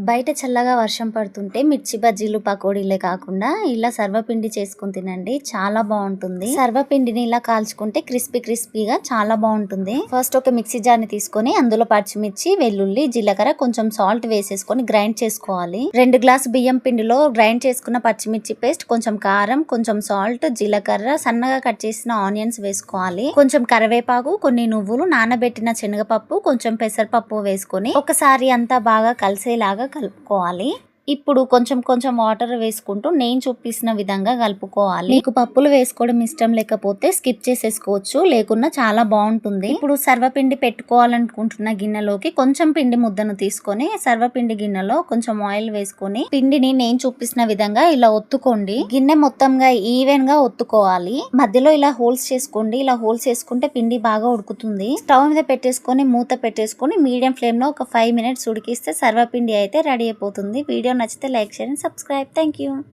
బయట చల్లగా వర్షం పడుతుంటే మిర్చి బజ్జీలు, పకోడీలే కాకుండా ఇలా సర్వపిండి చేసుకొని తినండి. చాలా బాగుంటుంది. సర్వపిండిని ఇలా కాల్చుకుంటే క్రిస్పీగా చాలా బాగుంటుంది. ఫస్ట్ ఒక మిక్సీ జార్ ని తీసుకొని అందులో పచ్చిమిర్చి, వెల్లుల్లి, జీలకర్ర, కొంచెం సాల్ట్ వేసేసుకొని గ్రైండ్ చేసుకోవాలి. 2 గ్లాసు బియ్యం పిండిలో గ్రైండ్ చేసుకున్న పచ్చిమిర్చి పేస్ట్, కొంచెం కారం, కొంచెం సాల్ట్, జీలకర్ర, సన్నగా కట్ చేసిన ఆనియన్స్ వేసుకోవాలి. కొంచెం కరివేపాకు, కొన్ని నువ్వులు, నానబెట్టిన శనగపప్పు, కొంచెం పెసరపప్పు వేసుకొని ఒకసారి అంతా బాగా కలిసేలాగా కలుపుకోవాలి. ఇప్పుడు కొంచెం వాటర్ వేసుకుంటూ నేను చూపిస్తున్న విధంగా కలుపుకోవాలి. మీకు పప్పులు వేసుకోవడం ఇష్టం లేకపోతే స్కిప్ చేసేసుకోవచ్చు, లేకున్నా చాలా బాగుంటుంది. ఇప్పుడు సర్వపిండి పెట్టుకోవాలనుకుంటున్న గిన్నెలోకి కొంచెం పిండి ముద్దను తీసుకొని సర్వపిండి గిన్నెలో కొంచెం ఆయిల్ వేసుకొని పిండిని నేను చూపిస్తున్న విధంగా ఇలా ఒత్తుకోండి. గిన్నె మొత్తంగా ఈవెన్ గా ఒత్తుకోవాలి. మధ్యలో ఇలా హోల్స్ చేసుకోండి. ఇలా హోల్స్ చేసుకుంటే పిండి బాగా ఉడుకుతుంది. స్టవ్ మీద పెట్టేసుకొని మూత పెట్టేసుకొని మీడియం ఫ్లేమ్ లో ఒక 5 మినిట్స్ ఉడికిస్తే సర్వపిండి అయితే రెడీ అయిపోతుంది. వీడియో నచ్చితే like, share and subscribe. Thank you.